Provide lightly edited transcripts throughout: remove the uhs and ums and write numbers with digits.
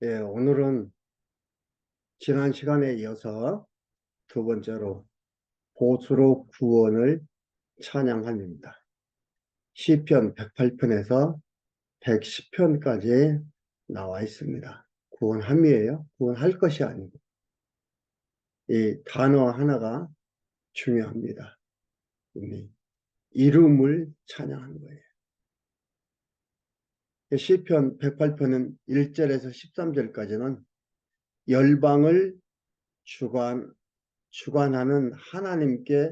예, 오늘은 지난 시간에 이어서 두 번째로 보수로 구원을 찬양합니다. 시편 108편에서 110편까지 나와 있습니다. 구원함이에요. 구원할 것이 아니고 이 단어 하나가 중요합니다. 이름을 찬양하는 거예요. 시편 108편은 1절에서 13절까지는 열방을 주관하는 하나님께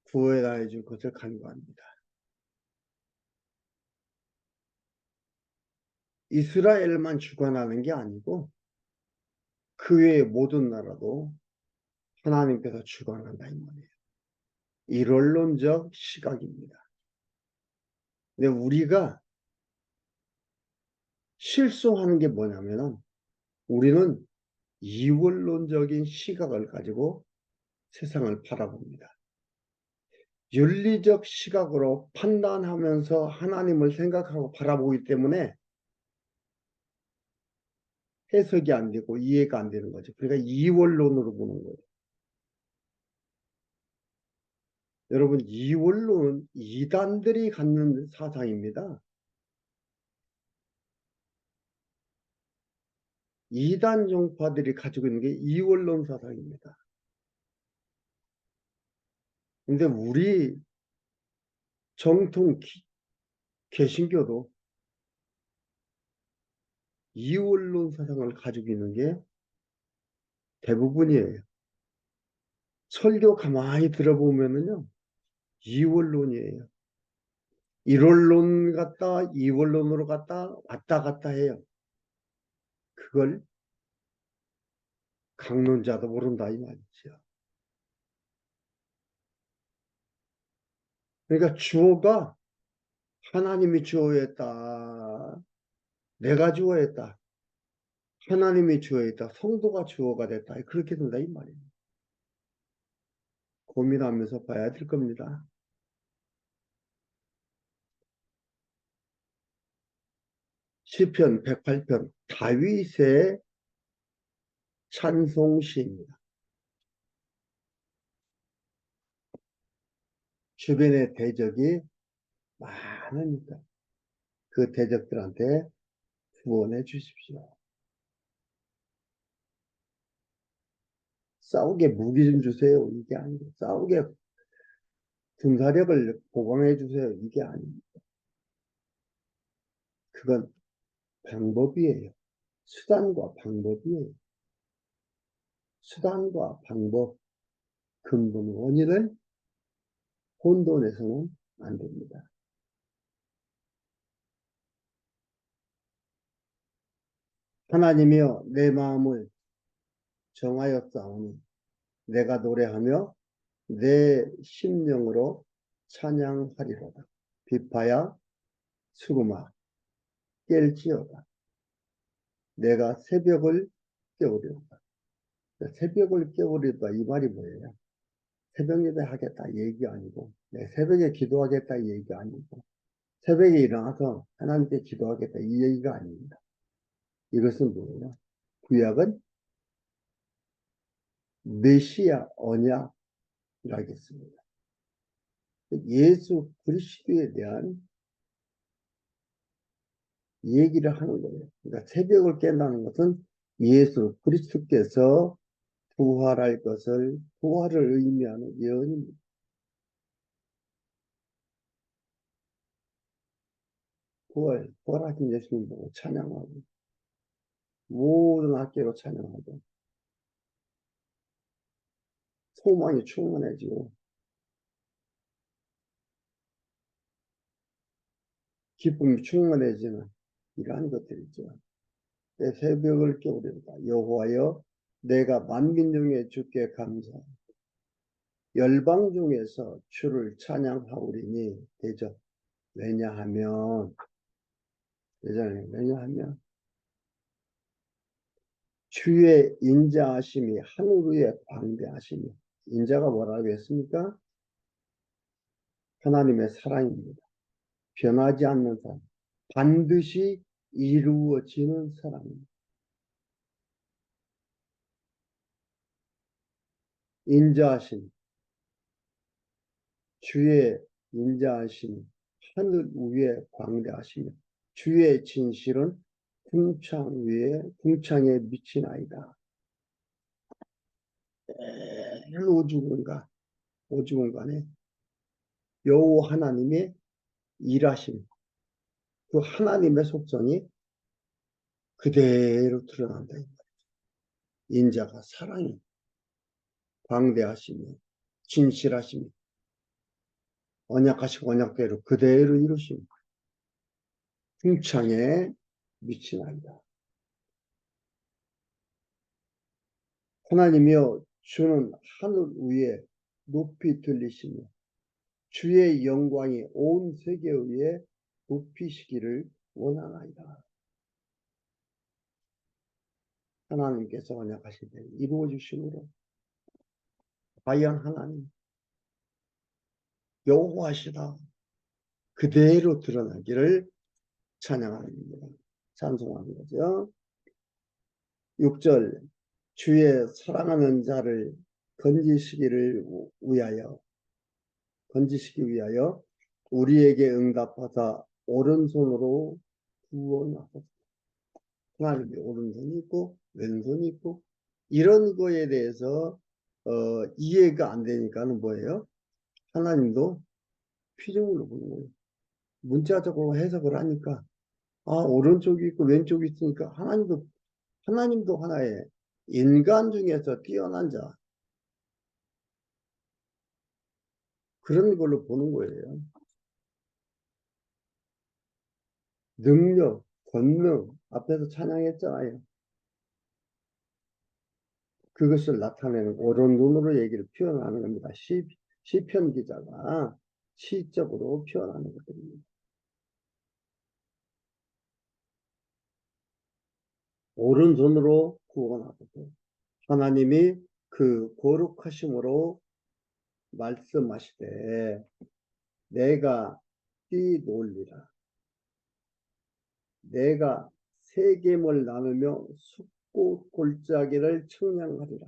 구원하여 줄 것을 간구합니다. 이스라엘만 주관하는 게 아니고 그 외의 모든 나라도 하나님께서 주관한다 이 말이에요. 일원론적 시각입니다. 근데 우리가 실수하는 게 뭐냐면은 우리는 이원론적인 시각을 가지고 세상을 바라봅니다. 윤리적 시각으로 판단하면서 하나님을 생각하고 바라보기 때문에 해석이 안 되고 이해가 안 되는 거죠. 그러니까 이원론으로 보는 거예요. 여러분, 이원론은 이단들이 갖는 사상입니다. 이단 종파들이 가지고 있는 게 이원론 사상입니다. 근데 우리 정통 개신교도 이원론 사상을 가지고 있는 게 대부분이에요. 설교 가만히 들어보면은요, 이원론이에요. 일원론 갔다 이원론으로 갔다 왔다 갔다 해요. 그걸 강론자도 모른다 이 말이죠. 그러니까 주어가 하나님이 주어였다. 내가 주어였다. 하나님이 주어였다. 성도가 주어가 됐다. 그렇게 된다 이 말이에요. 고민하면서 봐야 될 겁니다. 시편 108편 다윗의 찬송시입니다. 주변에 대적이 많으니까 그 대적들한테 구원해 주십시오. 싸우게 무기 좀 주세요. 이게 아니고 싸우게 군사력을 보강해 주세요. 이게 아닙니다. 그건 방법이에요. 수단과 방법이에요. 수단과 방법, 근본 원인을 혼돈해서는 안 됩니다. 하나님이여 내 마음을 정하였사오니 내가 노래하며 내 심령으로 찬양하리로다. 비파야 수금아 깰지어다. 내가 새벽을 깨우리로다. 새벽을 깨우리로다 이 말이 뭐예요? 새벽 예배 하겠다 이 얘기 아니고 새벽에 기도하겠다 이 얘기 아니고 새벽에 일어나서 하나님께 기도하겠다 이 얘기가 아닙니다. 이것은 뭐예요? 구약은 메시아 언약이라겠습니다. 예수 그리스도에 대한 얘기를 하는 거예요. 그러니까 새벽을 깬다는 것은 예수 그리스도께서 부활할 것을 부활을 의미하는 예언입니다. 부활하신 예수님 보고 찬양하고 모든 학계로 찬양하고 소망이 충만해지고 기쁨이 충만해지는 이러한 것들이죠. 내 새벽을 깨우리로다. 여호와여 내가 만민 중에 주께 감사하고 열방 중에서 주를 찬양하오리니 되죠. 왜냐하면 주의 인자하심이 하늘 위에 광대하심이 인자가 뭐라고 했습니까? 하나님의 사랑입니다. 변하지 않는 사랑 반드시 이루어지는 사랑입니다. 인자하심, 주의 인자하심, 하늘 위에 광대하시며 주의 진실은 궁창에 미친 아이다. 매일 오죽은간에 여호와 하나님의 일하심, 그 하나님의 속성이 그대로 드러난다. 인자가 사랑이 광대하시며 진실하시며 언약하시고 언약대로 그대로 이루시며 궁창에 미친 아이다. 하나님이여 주는 하늘 위에 높이 들리시며 주의 영광이 온 세계 위에 높이시기를 원하나이다. 하나님께서 언약하실 때 이루어 주심으로 과연 하나님 여호와시다 그대로 드러나기를 찬양합니다. 찬송하는 거죠. 6절 주의 사랑하는 자를 건지시기 위하여 우리에게 응답하사 오른손으로 구원하소서. 하나님의 오른손이 있고 왼손이 있고 이런 거에 대해서 이해가 안 되니까는 뭐예요? 하나님도 피조물로 보는 거예요. 문자적으로 해석을 하니까 오른쪽이 있고 왼쪽이 있으니까 하나님도 하나의 인간 중에서 뛰어난 자 그런 걸로 보는 거예요. 능력, 권능 앞에서 찬양했잖아요. 그것을 나타내는 오른손으로 얘기를 표현하는 겁니다. 시편 기자가 시적으로 표현하는 것들입니다. 오른손으로 구원하고 하나님이 그 거룩하심으로 말씀하시되 내가 뛰놀리라. 내가 세겜을 나누며 숫꽃 골짜기를 청량하리라.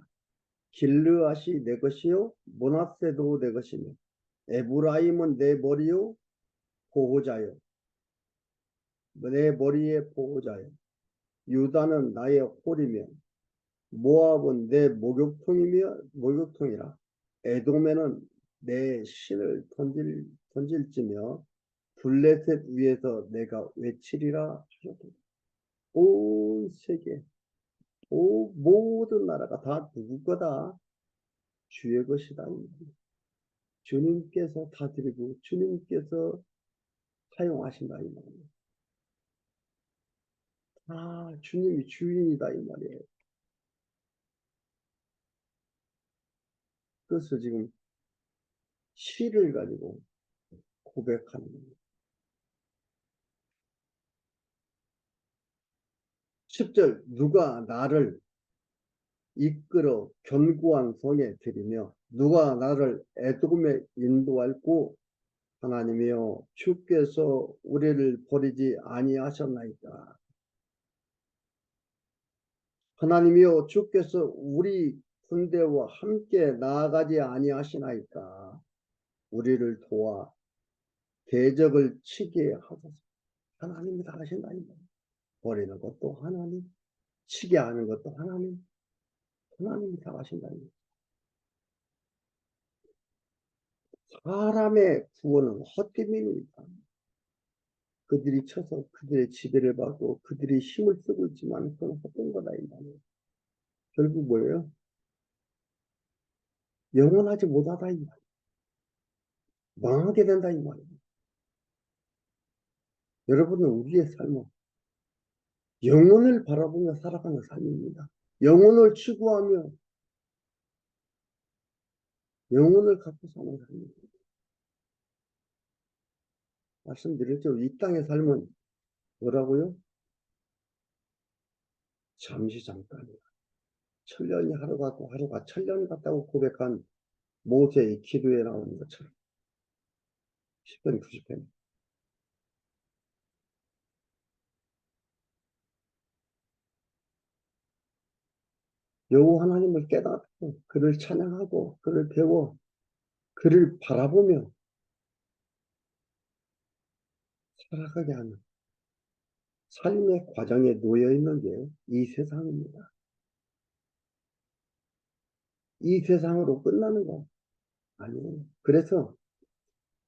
길르앗이 내 것이요 므낫세도 내 것이며 에브라임은 내 머리요 보호자요 내 머리의 보호자요 유다는 나의 홀이며 모압은 내 목욕통이라 에돔에는 내 신을 던질지며 블레셋 위에서 내가 외치리라 하셨다. 온 세계 모든 나라가 다 누구 거다? 주의 것이다. 주님께서 다 드리고 주님께서 사용하신다 이 말이에요. 주님이 주인이다 이 말이에요. 그래서 지금 시를 가지고 고백하는 겁니다. 10절 누가 나를 이끌어 견고한 성에 들이며 누가 나를 에돔에 인도할고 하나님이여 주께서 우리를 버리지 아니하셨나이까. 하나님이여 주께서 우리 군대와 함께 나아가지 아니하시나이까. 우리를 도와 대적을 치게 하소서. 하나님이 다 하신다니까. 버리는 것도 하나님, 치게 하는 것도 하나님이 다 하신다니까. 사람의 구원은 헛됨입니다. 그들이 쳐서 그들의 지배를 받고 그들이 힘을 쓰고 있지만 그건 헛된 거다 이 말이에요. 결국 뭐예요? 영원하지 못하다 이 말이에요. 망하게 된다 이 말이에요. 여러분은 우리의 삶은 영혼을 바라보며 살아가는 삶입니다. 영혼을 추구하며 영혼을 갖고 사는 삶입니다. 말씀드렸죠. 이 땅의 삶은 뭐라고요? 잠시 잠깐이야. 천년이 하루 같고 하루가 천년 같다고 고백한 모세의 기도에 나오는 것처럼 10편 90편 여호와 하나님을 깨닫고 그를 찬양하고 그를 배워 그를 바라보며 살아가게 하는 삶의 과정에 놓여 있는 게 이 세상입니다. 이 세상으로 끝나는 거 아니에요. 그래서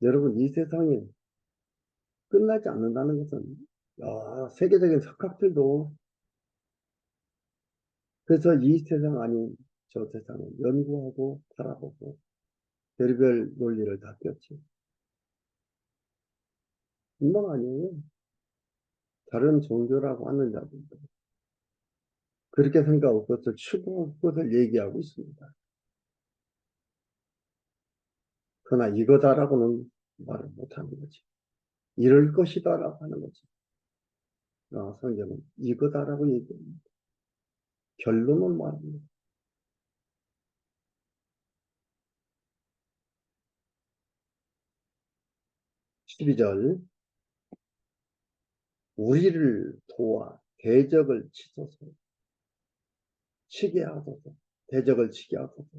여러분 이 세상에 끝나지 않는다는 것은 세계적인 석학들도 그래서 이 세상 아닌 저 세상을 연구하고 바라보고 별별 논리를 다 꼈지. 뿐만 아니에요. 다른 종교라고 하는 자들도 그렇게 생각하고 그것을 추구하고 그것을 얘기하고 있습니다. 그러나 이거다라고는 말을 못하는 거지. 이럴 것이다라고 하는 거지. 성경은 이거다라고 얘기합니다. 결론은 말합니다. 12절 우리를 도와 대적을 치소서 치게 하소서 대적을 치게 하소서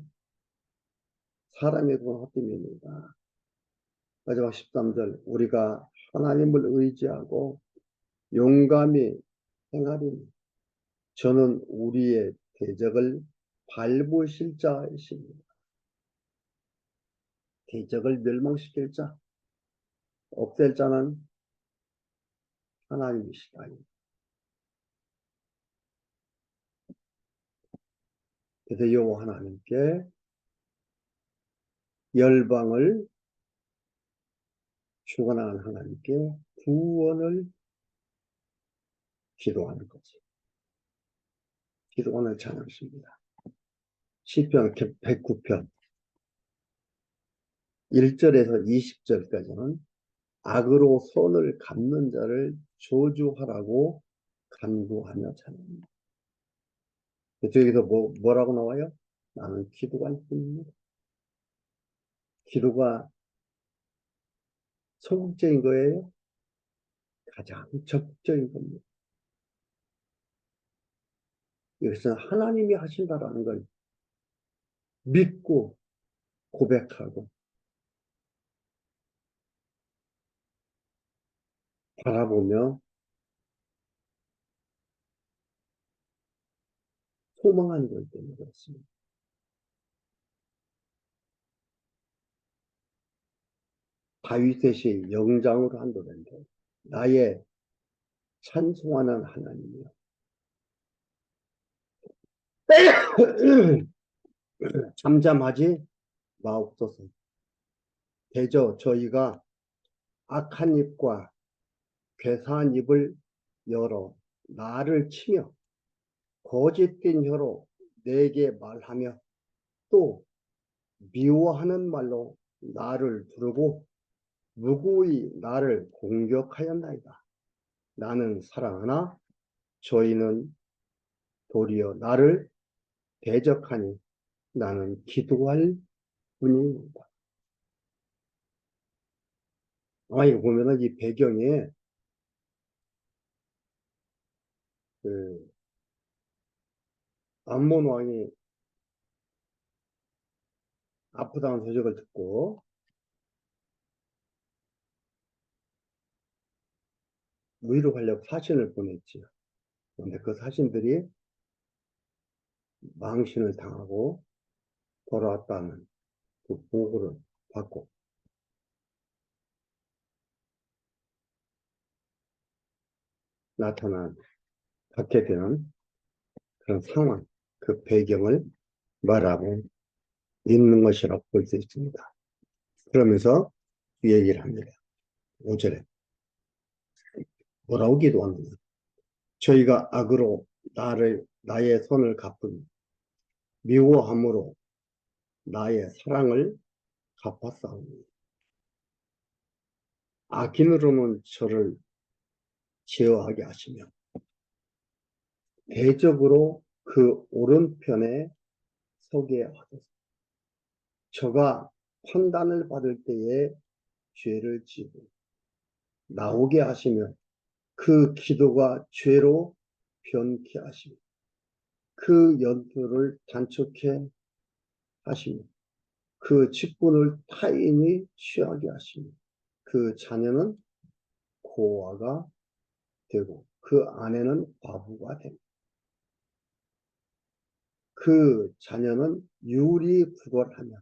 사람의 군 헛됨입니다. 마지막 13절 우리가 하나님을 의지하고 용감히 행하리니 저는 우리의 대적을 밟으실 자이십니다. 대적을 멸망시킬 자, 없앨 자는 하나님이시다. 그래서 여호와 하나님께 열방을 주관하는 하나님께 구원을 기도하는 거지. 기도원을 찬양하십니다. 시편 109편 1절에서 20절까지는 악으로 손을 갚는 자를 저주하라고 간구하며 찬양합니다. 여기서 뭐라고 나와요? 나는 기도할 뿐입니다. 기도가 소극적인 거예요? 가장 적극적인 겁니다. 여기서 하나님이 하신다라는 걸 믿고 고백하고 바라보며 소망하는 것 때문에 그렇습니다. 다윗의 영장으로 한 노래인데 나의 찬송하는 하나님이요. 잠잠하지 마옵소서. 대저 저희가 악한 입과 괴사한 입을 열어 나를 치며 거짓된 혀로 내게 말하며 또 미워하는 말로 나를 부르고 무고히 나를 공격하였나이다. 나는 사랑하나 저희는 도리어 나를 대적하니 나는 기도할 뿐입니다. 이거 보면은 이 배경에 그 암몬 왕이 아프다는 소식을 듣고 위로하려고 사신을 보냈지요. 그런데 그 사신들이 망신을 당하고 돌아왔다는 그 보고를 받고 나타난 갖게 되는 그런 상황, 그 배경을 말하고 있는 것이라고 볼 수 있습니다. 그러면서 이 얘기를 합니다. 5절에 뭐라고 기도하느냐. 저희가 악으로 나의 손을 갚은 미워함으로 나의 사랑을 갚았사오니 악인으로는 저를 제어하게 하시며 대적으로 그 오른편에 서게 하소서. 저가 판단을 받을 때에 죄를 지고 나오게 하시며 그 기도가 죄로 변케 하시며 그 연표를 단축해 하시며 그 직분을 타인이 취하게 하시며 그 자녀는 고아가 되고 그 아내는 과부가 됩니다. 그 자녀는 유리구걸하며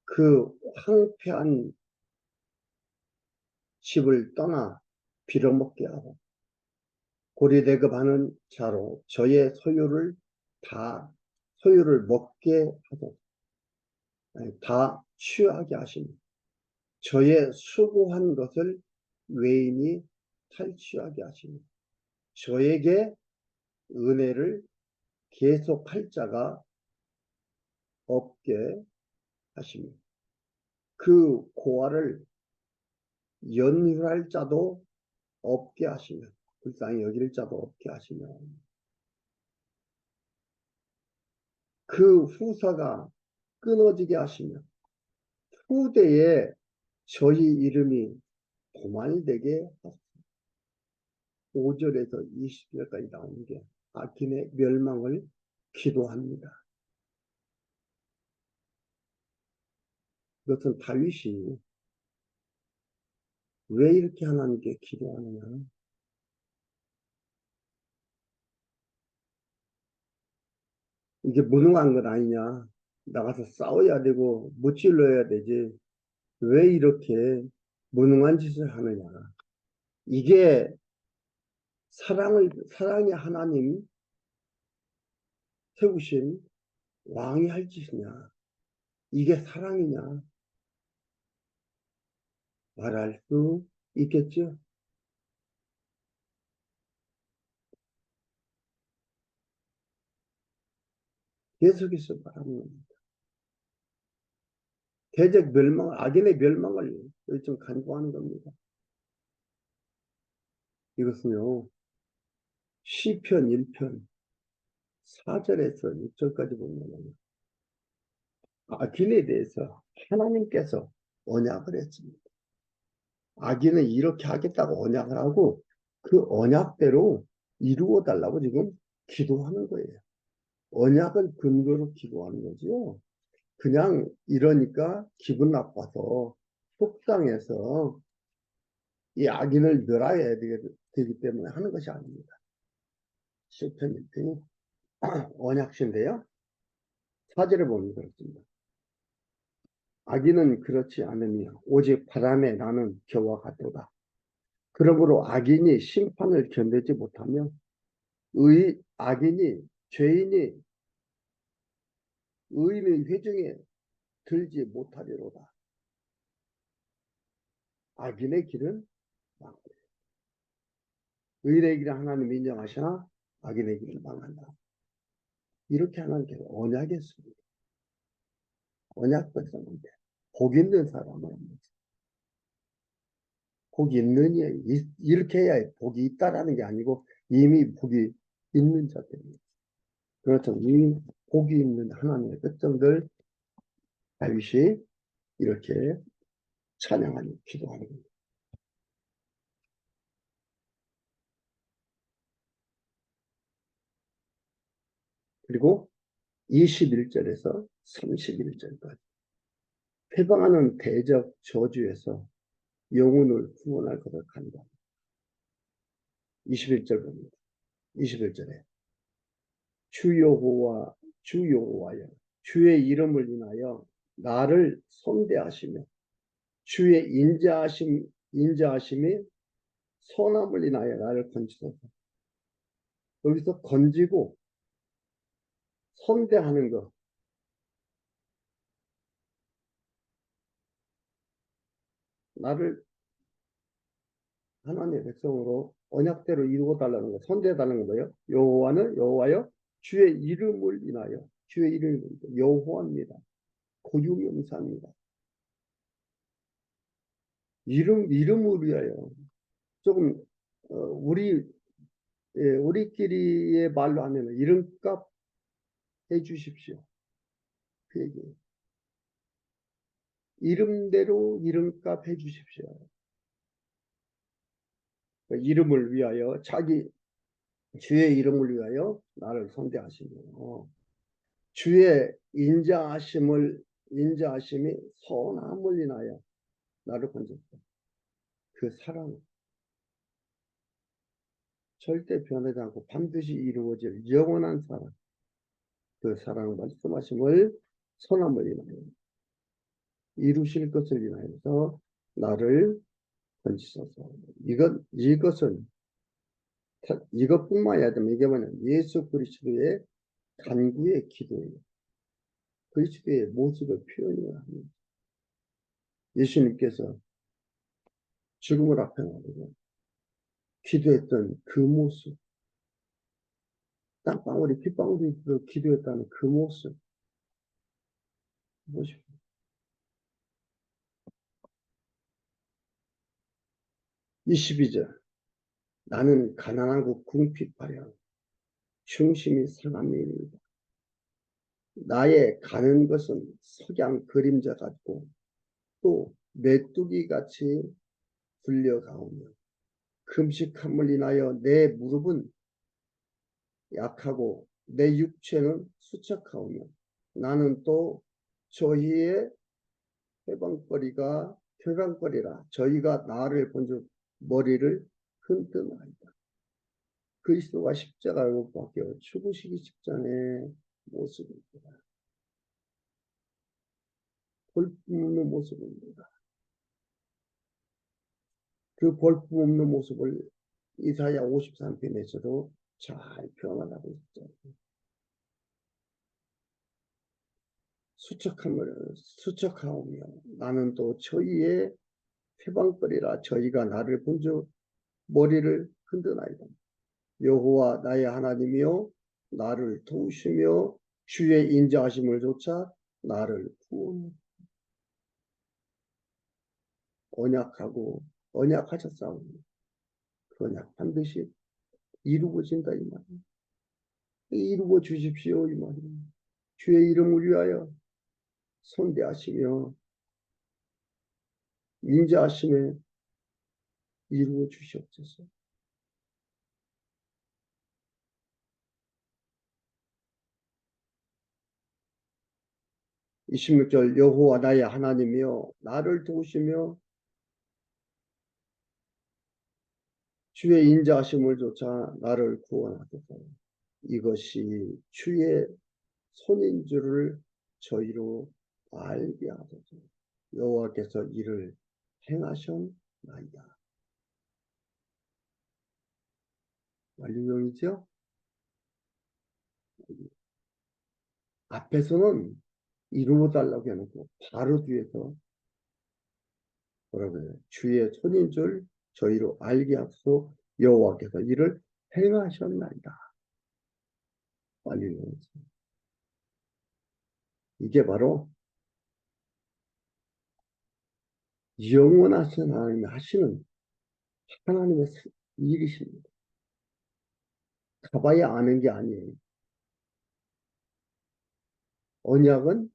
그 황폐한 집을 떠나 빌어먹게 하고 고리대급하는 자로 저의 소유를 먹게 하고 다 취하게 하시니 저의 수고한 것을 외인이 탈취하게 하시니 저에게 은혜를 계속할 자가 없게 하시니 그 고아를 연휴할 자도 없게 하시며 불쌍히 여길 자도 없게 하시며 그 후사가 끊어지게 하시며 후대에 저희 이름이 도말되게 하소서. 5절에서 20절까지 나오는 게 아킨의 멸망을 기도합니다. 이것은 다윗이 왜 이렇게 하나님께 기도하느냐? 이게 무능한 건 아니냐? 나가서 싸워야 되고 무찔러야 되지. 왜 이렇게 무능한 짓을 하느냐? 이게 사랑이 하나님 세우신 왕이 할 짓이냐? 이게 사랑이냐? 말할 수 있겠죠? 계속해서 말합니다. 대적 멸망, 악인의 멸망을 좀 간구하는 겁니다. 이것은요, 시편 1편 4절에서 6절까지 보면 악인에 대해서 하나님께서 언약을 했습니다. 악인은 이렇게 하겠다고 언약을 하고 그 언약대로 이루어 달라고 지금 기도하는 거예요. 언약을 근거로 기도하는 거죠. 그냥 이러니까 기분 나빠서 속상해서 이 악인을 멸하여야 되기 때문에 하는 것이 아닙니다. 시편 1편이 언약신데요. 4절에 보면 그렇습니다. 악인은 그렇지 않으며 오직 바람에 나는 겨와 같도다. 그러므로 악인이 심판을 견디지 못하며 죄인이 의인의 회중에 들지 못하리로다. 악인의 길은 망하리라. 의인의 길은 하나님 인정하시나 악인의 길은 망한다. 이렇게 하나님께서 언약했습니다. 언약 백성인데 복 있는 사람은 복이 있는 이 이렇게 해야 복이 있다라는 게 아니고 이미 복이 있는 자들입니다. 그렇죠. 이 복이 있는 하나님의 백성들 다윗이 이렇게 찬양하는 기도하는 겁니다. 그리고 21절에서 31절까지 해방하는 대적 저주에서 영혼을 구원할 것을 간다. 21절 봅니다. 21절에 주 여호와여 주의 이름을 인하여 나를 선대하시며 주의 인자하심이 선함을 인하여 나를 건지소서. 여기서 건지고 선대하는 것, 나를 하나님의 백성으로 언약대로 이루어 달라는 것, 선대해 달라는 거예요. 여호와여 주의 이름을 인하여 주의 이름을 여호와입니다. 고유명사입니다. 이름을 위하여 조금 우리끼리의 말로 하면 이름값 해 주십시오. 그 얘기. 이름대로 이름값 해 주십시오. 이름을 위하여 주의 이름을 위하여 나를 선대하시며 주의 인자하심이 선함을 인하여 나를 건졌다. 그 사랑 절대 변하지 않고 반드시 이루어질 영원한 사랑, 그 사랑 말씀하심을 선함을 인하여 이루실 것을 인하여서 나를 건지소서. 이것뿐만이 아니라 이게 뭐냐, 예수 그리스도의 간구의 기도예요. 그리스도의 모습을 표현을 합니다. 예수님께서 죽음을 앞에 놔두고 기도했던 그 모습, 땀방울이 핏방울이 기도했다는 그 모습 보십시오. 22절 나는 가난하고 궁핍하여 중심이 상한 민이다. 나의 가는 것은 석양 그림자 같고 또 메뚜기 같이 불려가오며 금식함을 인하여 내 무릎은 약하고 내 육체는 수척하오며 나는 또 저희의 해방거리라 저희가 나를 본즉 머리를 흔드나이다. 그리스도가 십자가를 못 박혀 죽으시기 직전의 모습입니다. 볼품없는 모습입니다. 그 볼품없는 모습을 이사야 53편에서도 잘 표현하고 있죠. 수척하오며 나는 또 저희의 해방거리라 저희가 나를 본즉 머리를 흔드나이다. 여호와 나의 하나님이여 나를 도우시며 주의 인자하심을 조차 나를 구원 언약하셨사오니 그 언약 반드시 이루어진다 이 말이에요. 이루어 주십시오 이 말이에요. 주의 이름을 위하여 선대하시며 인자하심에 이루어 주시옵소서. 26절 여호와 나의 하나님이여 나를 도우시며 주의 인자하심을 조차 나를 구원하소서. 이것이 주의 손인 줄을 저희로 알게 하소서. 여호와께서 이를 행하셨나이다. 완료형이죠? 앞에서는 이루어달라고 해놓고 바로 뒤에서 뭐라고 해요? 주의 손인 줄 저희로 알게 하소서. 여호와께서 이를 행하셨나이다. 완료형이죠. 이게 바로 영원하신 하나님이 하시는 하나님의 일이십니다. 가봐야 아는 게 아니에요. 언약은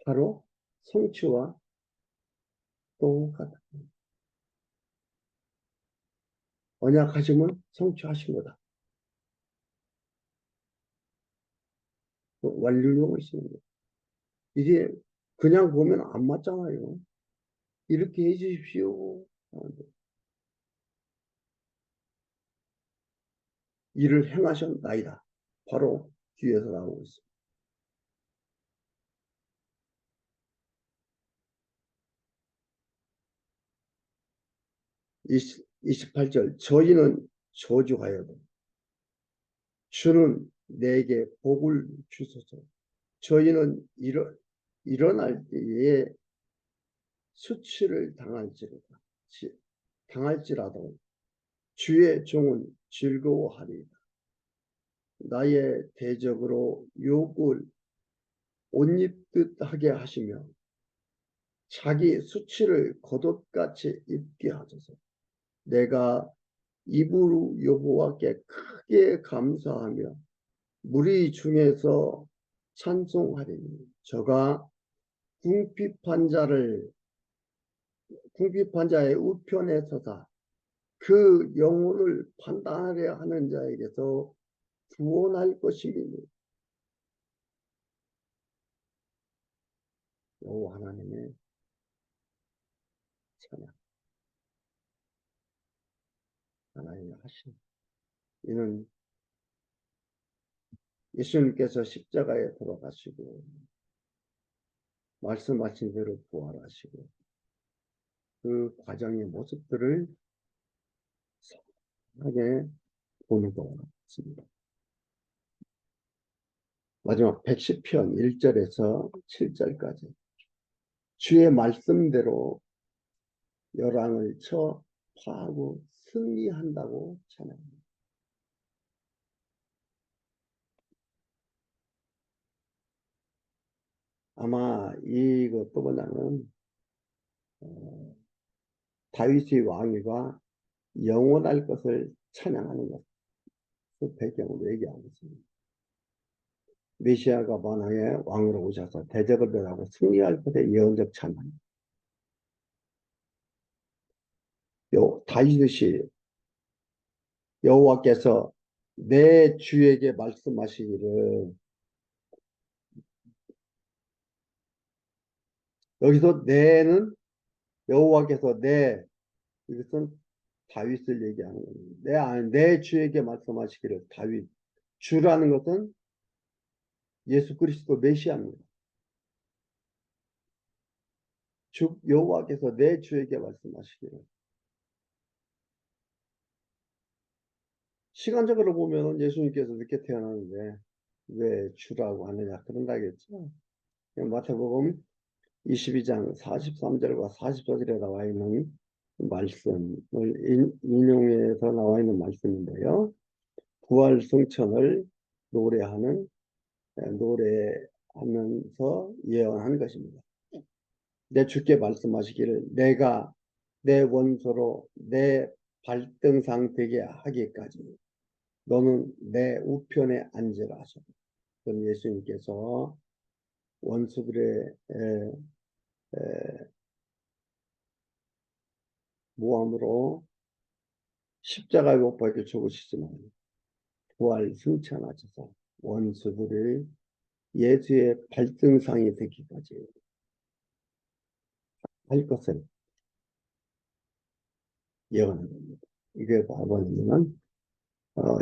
바로 성취와 똑같다. 언약하시면 성취하신 거다. 완료용을 쓰는 거예요. 이게 그냥 보면 안 맞잖아요. 이렇게 해주십시오. 일을 행하셨나이다. 바로 뒤에서 나오고 있습니다. 28절 저희는 저주하여도 주는 내게 복을 주소서. 저희는 일어날 때에 수치를 당할지라도 주의 종은 즐거워하리이다. 나의 대적으로 욕을 옷 입듯 하게 하시며 자기 수치를 겉옷같이 입게 하소서. 내가 입으로 여호와께 크게 감사하며 무리 중에서 찬송하리니 저가 궁핍한 자의 우편에 서사 그 영혼을 판단하려 하는 자에게서 구원할 것입니다. 여호와 하나님의 찬양, 하나님의 하심. 이는 예수님께서 십자가에 돌아가시고 말씀하신 대로 부활하시고 그 과정의 모습들을 선하게 보는 것 같습니다. 마지막 110편 1절에서 7절까지 주의 말씀대로 열왕을 쳐 파하고 승리한다고 찬양합니다. 아마 이것도 보다는 다윗의 왕위가 영원할 것을 찬양하는 것, 그 배경으로 얘기하고 있습니다. 메시아가 만왕의 왕으로 오셔서 대적을 멸하고 승리할 것의 예언적 찬양. 다윗이 여호와께서 내 주에게 말씀하시기를, 여기서 내는 여호와께서 이것은 다윗을 얘기하는 겁니다. 내 주에게 말씀하시기를. 다윗, 주라는 것은 예수 그리스도 메시아입니다. 주 여호와께서 내 주에게 말씀하시기를. 시간적으로 보면 예수님께서 늦게 태어나는데 왜 주라고 하느냐 그런다겠죠. 마태복음 22장 43절과 44절에 나와 있는 말씀을 인용해서 나와 있는 말씀인데요. 부활 성천을 노래하면서 예언한 것입니다. 내 주께 말씀하시기를 내가 내 원소로 내 발등상 되게 하기까지 너는 내 우편에 앉으라 하셨다. 그럼 예수님께서 원수들의 모함으로 십자가에 못 박혀 죽으시지만 부활 승천하셔서 원수들의 예수의 발등상이 되기까지 할 것을 예언한 겁니다. 이게 바로는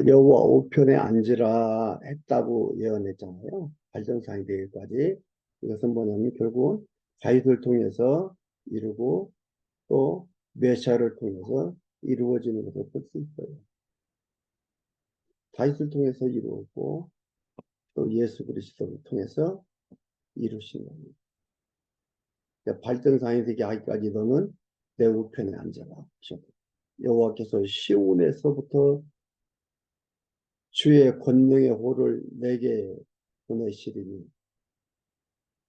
여호와 우편에 앉으라 했다고 예언했잖아요. 발등상이 되기까지. 이것은 뭐냐면 결국 다윗을 통해서 이루고 또 메시아를 통해서 이루어지는 것을 볼 수 있어요. 다윗을 통해서 이루었고 또 예수 그리스도를 통해서 이루신 겁니다. 그러니까 발등상이 되게 하기까지 너는 내 우편에 앉아라. 여호와께서 시온에서부터 주의 권능의 호를 내게 보내시리니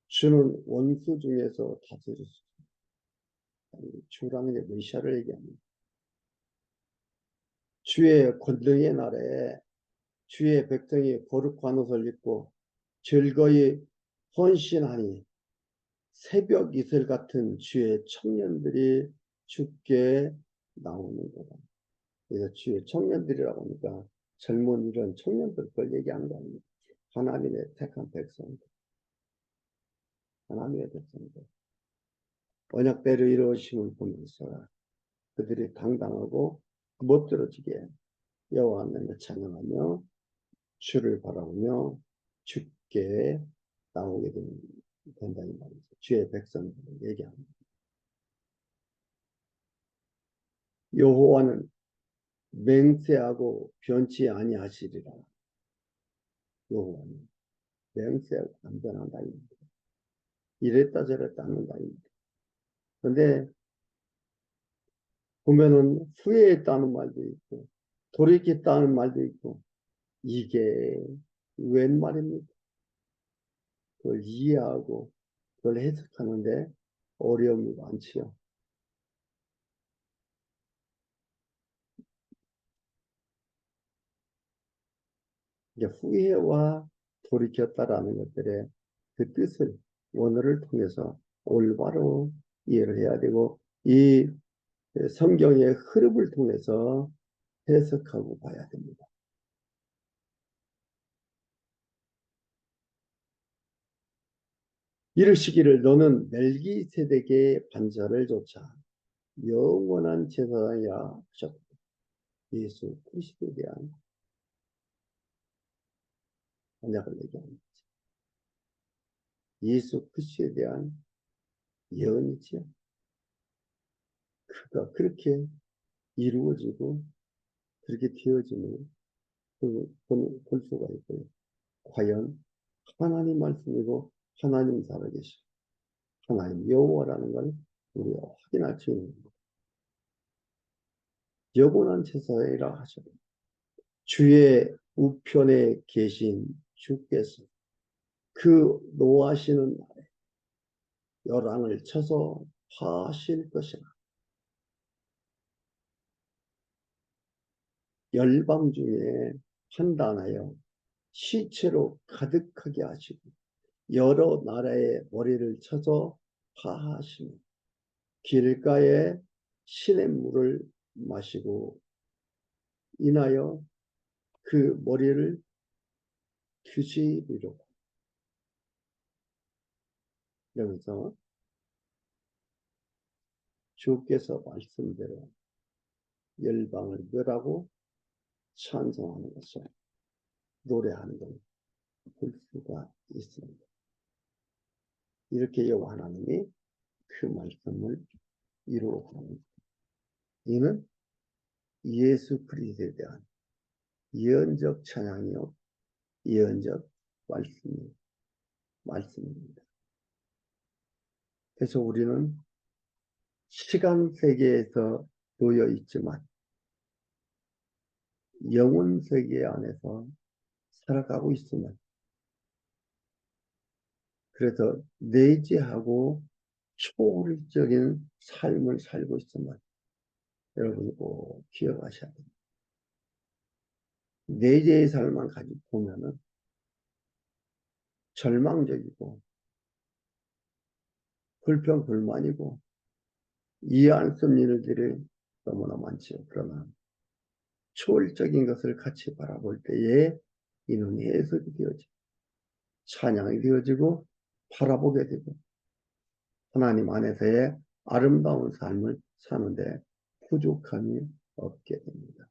주는 원수 중에서 다스리시고, 주라는 게 메시아를 얘기합니다. 주의 권능의 날에 주의 백성이 거룩한 옷을 입고 즐거이 헌신하니 새벽 이슬 같은 주의 청년들이 주께 나오는 거다. 그래서 주의 청년들이라고 하니까 젊은 이런 청년들 걸 얘기하는 거 아닙니까? 하나님의 택한 백성들, 하나님의 백성들. 언약대로 이루어짐을 보면서 그들이 당당하고 멋들어지게 여호와 하나님을 찬양하며 주를 바라보며 주께 나오게 된다는 말이죠. 주의 백성들을 얘기합니다. 여호와는 맹세하고 변치 아니하시리라. 여호와는 맹세하고 안 변한다입니다. 이랬다 저랬다 하는다입니다. 그런데 보면은 후회했다는 말도 있고 돌이켰다는 말도 있고 이게 웬 말입니까? 그걸 이해하고 그걸 해석하는데 어려움이 많지요. 이제 후회와 돌이켰다라는 것들의 그 뜻을 원어를 통해서 올바로 이해를 해야 되고 이 성경의 흐름을 통해서 해석하고 봐야 됩니다. 이르시기를 너는 멜기세덱의 반차를 조차 영원한 제사장이라 하셨다. 예수 그리스도에 대한 언약을 얘기합니다. 예수 그리스도에 대한 예언이지요. 그가 그렇게 이루어지고 그렇게 되어짐을 볼 수가 있고요. 과연 하나님 말씀이고 하나님 살아계시고 하나님 여호와라는 걸 우리가 확인할 수 있는 겁니다. 영원한 제사장이라 하셨다. 주의 우편에 계신 주께서 그 노하시는 날에 열왕을 쳐서 파하실 것이라. 열방 중에 판단하여 시체로 가득하게 하시고 여러 나라의 머리를 쳐서 파하시며 길가에 시냇물을 마시고 인하여 그 머리를 규시리로. 그러면서 주께서 말씀대로 열방을 멸하고 찬송하는 것을 노래하는 걸 볼 수가 있습니다. 이렇게 여호와 하나님이 그 말씀을 이루어갑니다. 이는 예수 그리스도에 대한 예언적 찬양이요 예언적 말씀입니다. 그래서 우리는 시간 세계에서 놓여 있지만 영혼 세계 안에서 살아가고 있으면, 그래서 내재하고 초월적인 삶을 살고 있으면 여러분이 꼭 기억하셔야 됩니다. 내재의 삶만 가지고 보면은 절망적이고 불평불만이고 이해 안 쓰는 일들이 너무나 많지요. 그러나 초월적인 것을 같이 바라볼 때에 이는 해석이 되어지고 찬양이 되어지고 바라보게 되고 하나님 안에서의 아름다운 삶을 사는데 부족함이 없게 됩니다.